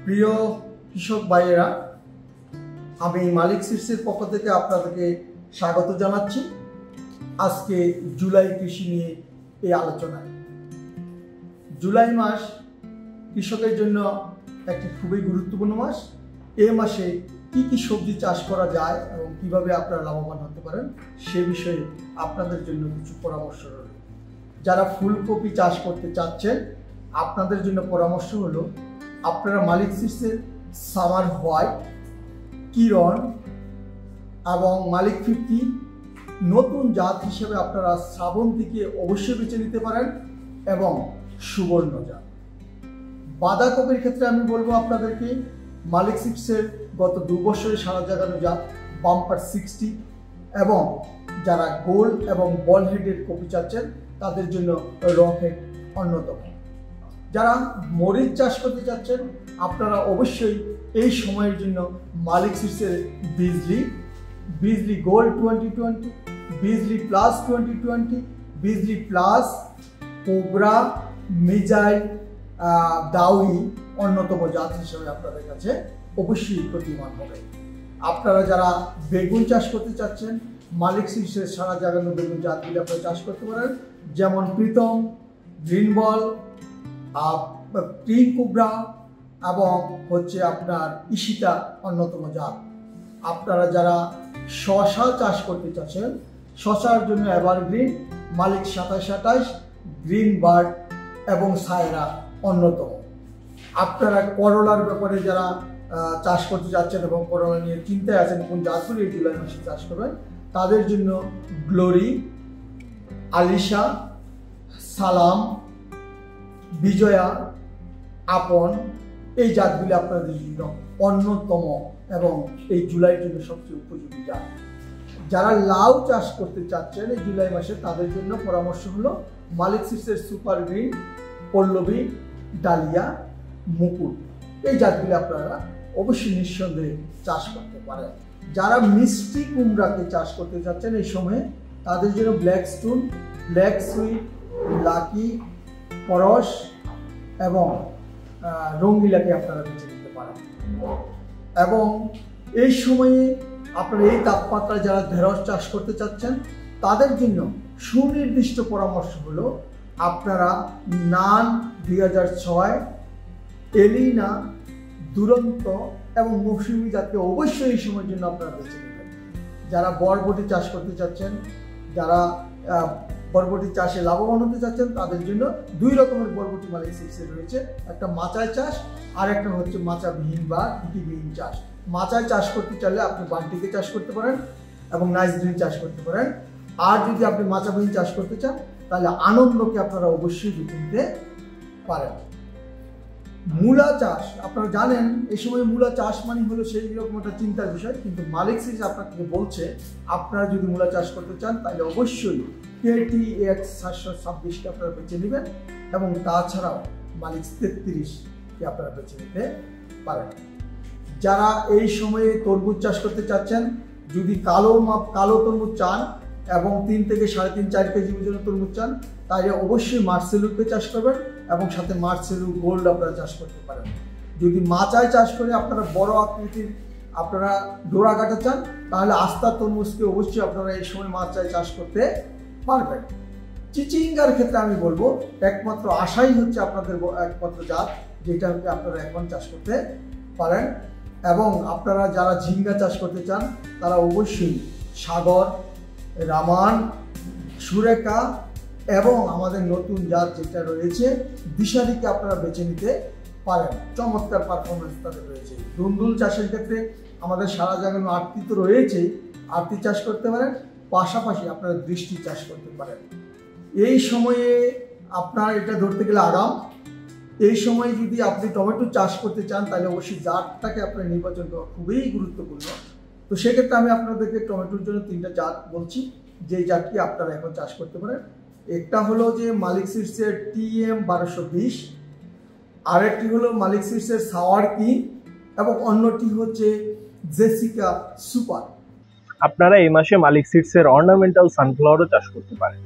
প্রিয় কৃষক ভাইয়েরা, আমি মালিক সিডসের পক্ষ থেকে আপনাদেরকে স্বাগত জানাচ্ছি আজকে জুলাই কৃষি নিয়ে এই আলোচনায়। জুলাই মাস কৃষকের জন্য একটি খুবই গুরুত্বপূর্ণ মাস। এই মাসে কি কি সবজি চাষ করা যায় এবং কিভাবে আপনারা লাভবান হতে পারেন সে বিষয়ে আপনাদের জন্য কিছু পরামর্শ রইল। যারা ফুলকপি চাষ করতে চাচ্ছেন আপনাদের জন্য পরামর্শ হলো আপনারা মালিক সিডসের সামার হোয়াইট, কিরণ এবং মালিক 50 নতুন জাত হিসেবে আপনারা শ্রাবন্তীকে অবশ্যই বেছে নিতে পারেন এবং সুবর্ণ জাত। বাঁধাকপির ক্ষেত্রে আমি বলবো আপনাদেরকে মালিক সিডসের গত 2 বছরে সারা জাগানো জাত বাম্পার 60 এবং যারা গোল এবং বল হেডেড কপি চাচ্ছেন তাদের জন্য রকেট অন্যতম। যারা মরিচ চাষ করতে চাচ্ছেন আপনারা অবশ্যই এই সময়ের জন্য মালিক সিডসের বিজলি গোল্ড 2020, বিজলি প্লাস 2020, বিজলি প্লাস, কোবরা, মিজাইল, দাউই অন্যতম জাত হিসেবে আপনাদের কাছে অবশ্যই প্রতিমান হবে। আপনারা যারা বেগুন চাষ করতে চাচ্ছেন মালিক সিডসের সারা জাগানো বেগুন জাতগুলি আপনারা চাষ করতে পারেন, যেমন Pritam, green ball, cream cobra এবং হচ্ছে আপনার ইশিতা অন্যতম জাত। আপনারা যারা শশা চাষ করতে চাচ্ছেন শশার জন্য এভারগ্রিন, মালিক 2728, গ্রিন বার্ড এবং সায়রা অন্যতম। আপনারা করলার ব্যাপারে যারা চাষ করতে যাচ্ছেন এবং করলা নিয়ে চিন্তায় আছেন কোন জাতগুলি এই জুলাই মাসে চাষ করবেন তাদের জন্য গ্লোরি, আলিশা, সালাম, বিজয়া, আপন এই জাতগুলি আপনাদের জন্য অন্যতম এবং এই জুলাইয়ের জন্য সবচেয়ে উপযোগী জাত। যারা লাউ চাষ করতে চাচ্ছেন এই জুলাই মাসে তাদের জন্য পরামর্শ হলো মালিক সিডসের সুপার গ্রিন, পল্লবী, ডালিয়া, মুকুট এই জাতগুলি আপনারা অবশ্যই নিঃসন্দেহে চাষ করতে পারেন। যারা মিষ্টি কুমড়াকে চাষ করতে চাচ্ছেন এই সময়ে তাদের জন্য black stone, black sweet, lucky, পরশ এবং রঙ্গিলাকে আপনারা বেছে নিতে পারেন। এবং এই সময়ে আপনারা এই তাপমাত্রায় যারা ঢেঁড়স চাষ করতে চাচ্ছেন তাদের জন্য সুনির্দিষ্ট পরামর্শ হলো আপনারা নান 2006, এলিনা, দুরন্ত এবং মৌসুমী জাতকে অবশ্যই এই সময়ের জন্য আপনারা বেছে নেবেন। যারা বরবটি চাষ করতে চাচ্ছেন, যারা বরবটি চাষে লাভবান হতে চাচ্ছেন তাদের জন্য 2 রকমের বরবটি মালিক সিডসে রয়েছে, একটা মাচায় চাষ আর একটা হচ্ছে মাচাবিহীন বা ইটিবিহীন চাষ। মাচায় চাষ করতে চাইলে আপনি বান্টিকে চাষ করতে পারেন এবং নাইস গ্রিন চাষ করতে পারেন। আর যদি আপনি মাচাবিহীন চাষ করতে চান তাহলে আনন্দকে আপনারা অবশ্যই বেছে নিতে পারেন। মূলা চাষ আপনারা জানেন এই সময় মূলা চাষ মানে হলো সেই রকম একটা চিন্তার বিষয়, কিন্তু মালিক সিডস আপনাকে বলছে আপনারা যদি মূলা চাষ করতে চান তাহলে অবশ্যই KTX 726কে আপনারা বেছে নেবেন এবং তাছাড়াও মালিক 33কে আপনারা বেছে নিতে পারেন। যারা এই সময়ে তরমুজ চাষ করতে চাচ্ছেন, যদি কালো তরমুজ চান এবং 3 থেকে 3.5-4 কেজি ওজনের তরমুজ চান তাহলে অবশ্যই মার্সেলুকে চাষ করবেন এবং সাথে মার্সেলু গোল্ড আপনারা চাষ করতে পারেন। যদি মাচায় চাষ করে আপনারা বড় আকৃতির আপনারা ডোরা কাটা চান তাহলে আস্থা তরমুজকে অবশ্যই আপনারা এই সময় মাচায় চাষ করতে পারবেন। চিচিঙ্গার ক্ষেত্রে আমি বলবো একমাত্র আশাই হচ্ছে আপনাদের একমাত্র জাত যেটা আপনারা এখন চাষ করতে পারেন। এবং আপনারা যারা ঝিঙ্গা চাষ করতে চান তারা অবশ্যই সাগর, রামান, সুরেখা এবং আমাদের নতুন জাত যেটা রয়েছে দিশারিকে আপনারা বেছে নিতে পারেন। চমৎকার পারফরমেন্স তাদের রয়েছে। দুন্দুল চাষের ক্ষেত্রে আমাদের সারা জাগানো আরতি তো রয়েছে, আরতি চাষ করতে পারেন, পাশাপাশি আপনারা দৃষ্টি চাষ করতে পারেন। এই সময়ে আপনার এটা ধরতে গেলে আগাম। এই সময়ে যদি আপনি টমেটো চাষ করতে চান তাহলে অবশ্যই জাতটাকে আপনার নির্বাচন করা খুবই গুরুত্বপূর্ণ। তো সেক্ষেত্রে আমি আপনাদেরকে টমেটোর জন্য 3টা জাত বলছি যে জাতটি আপনারা এখন চাষ করতে পারেন। একটা হলো যে মালিক সিডসের TM 1220, আরেকটি হলো মালিক সিডসের সাওয়ার কিং এবং অন্যটি হচ্ছে জেসিকা সুপার। আপনারা এই মাসে মালিক সিডসের অর্নামেন্টাল সানফ্লাওয়ারও চাষ করতে পারেন।